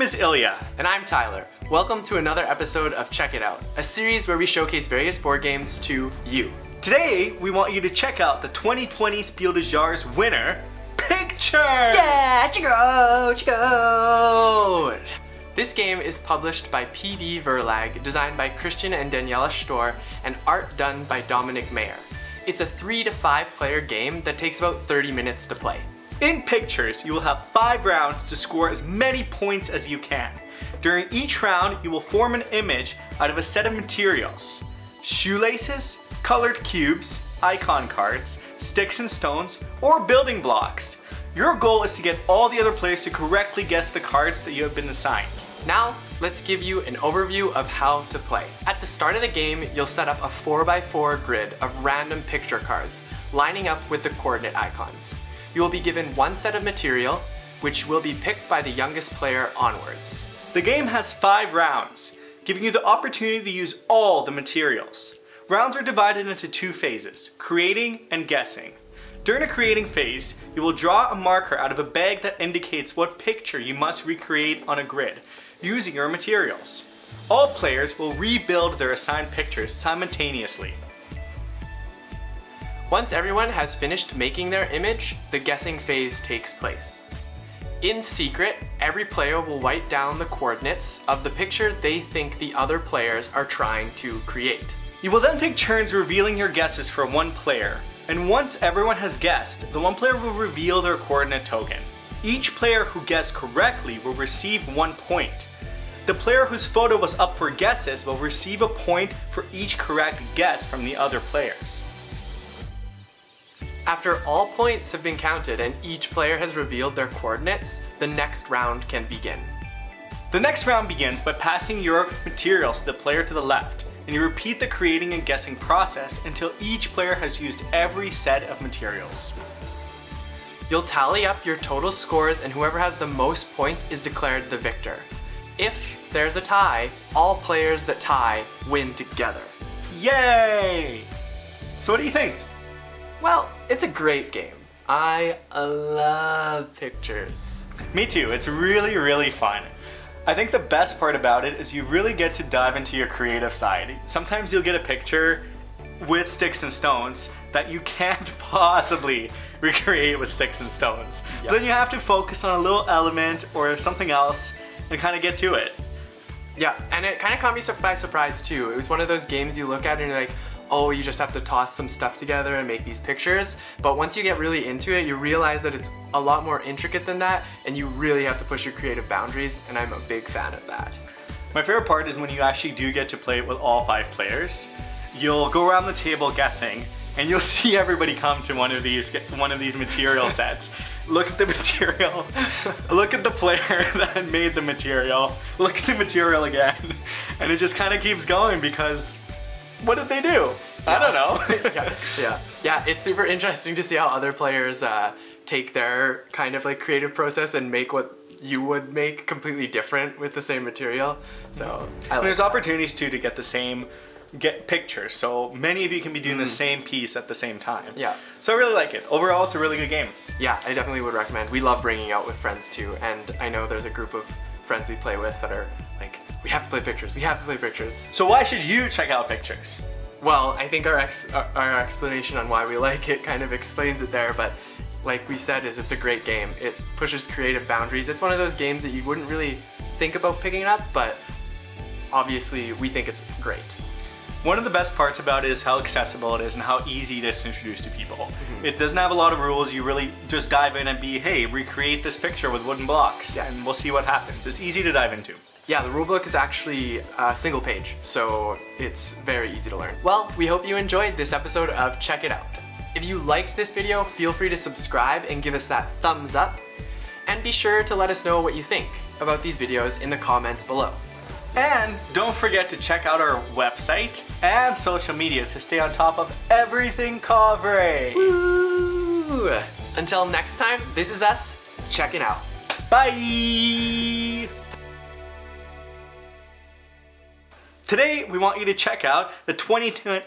name is Ilya. And I'm Tyler. Welcome to another episode of Check It Out, a series where we showcase various board games to you. Today, we want you to check out the 2020 Spiel des Jahres winner, Pictures! Yeah, Chico! This game is published by PD Verlag, designed by Christian and Daniela Storr, and art done by Dominic Mayer. It's a 3 to 5 player game that takes about 30 minutes to play. In Pictures, you will have 5 rounds to score as many points as you can. During each round, you will form an image out of a set of materials: shoelaces, colored cubes, icon cards, sticks and stones, or building blocks. Your goal is to get all the other players to correctly guess the cards that you have been assigned. Now, let's give you an overview of how to play. At the start of the game, you'll set up a 4x4 grid of random picture cards, lining up with the coordinate icons. You will be given one set of material, which will be picked by the youngest player onwards. The game has 5 rounds, giving you the opportunity to use all the materials. Rounds are divided into 2 phases, creating and guessing. During the creating phase, you will draw a marker out of a bag that indicates what picture you must recreate on a grid, using your materials. All players will rebuild their assigned pictures simultaneously. Once everyone has finished making their image, the guessing phase takes place. In secret, every player will write down the coordinates of the picture they think the other players are trying to create. You will then take turns revealing your guesses for one player, and once everyone has guessed, the one player will reveal their coordinate token. Each player who guessed correctly will receive 1 point. The player whose photo was up for guesses will receive a point for each correct guess from the other players. After all points have been counted and each player has revealed their coordinates, the next round can begin. The next round begins by passing your materials to the player to the left, and you repeat the creating and guessing process until each player has used every set of materials. You'll tally up your total scores, and whoever has the most points is declared the victor. If there's a tie, all players that tie win together. Yay! So what do you think? Well, it's a great game. I love Pictures. Me too, it's really fun. I think the best part about it is you really get to dive into your creative side. Sometimes you'll get a picture with sticks and stones that you can't possibly recreate with sticks and stones. Yep. But then you have to focus on a little element or something else and kind of get to it. Yeah, and it kind of caught me by surprise too. It was one of those games you look at and you're like, oh, you just have to toss some stuff together and make these pictures. But once you get really into it, you realize that it's a lot more intricate than that, and you really have to push your creative boundaries, and I'm a big fan of that. My favorite part is when you actually do get to play it with all 5 players. You'll go around the table guessing, and you'll see everybody come to one of these material sets. Look at the material, look at the player that made the material, look at the material again, and it just kind of keeps going because what did they do? I don't know. Yeah, it's super interesting to see how other players take their kind of like creative process and make what you would make completely different with the same material. So there's opportunities too to get pictures, so many of you can be doing the same piece at the same time. Yeah. So I really like it. Overall, it's a really good game. Yeah, I definitely would recommend. We love bringing out with friends too, and I know there's a group of friends we play with that are like, we have to play Pictures, we have to play Pictures. So why should you check out Pictures? Well, I think our explanation on why we like it kind of explains it there, but like we said, it's a great game. It pushes creative boundaries. It's one of those games that you wouldn't really think about picking up, but obviously we think it's great. One of the best parts about it is how accessible it is and how easy it is to introduce to people. It doesn't have a lot of rules. You really just dive in and hey, recreate this picture with wooden blocks, and we'll see what happens. It's easy to dive into. Yeah, the rulebook is actually a single page, so it's very easy to learn. Well, we hope you enjoyed this episode of Check It Out. If you liked this video, feel free to subscribe and give us that thumbs up. And be sure to let us know what you think about these videos in the comments below. And don't forget to check out our website and social media to stay on top of everything kovray. Woo! Until next time, this is us checking out. Bye! Today, we want you to check out the 2020...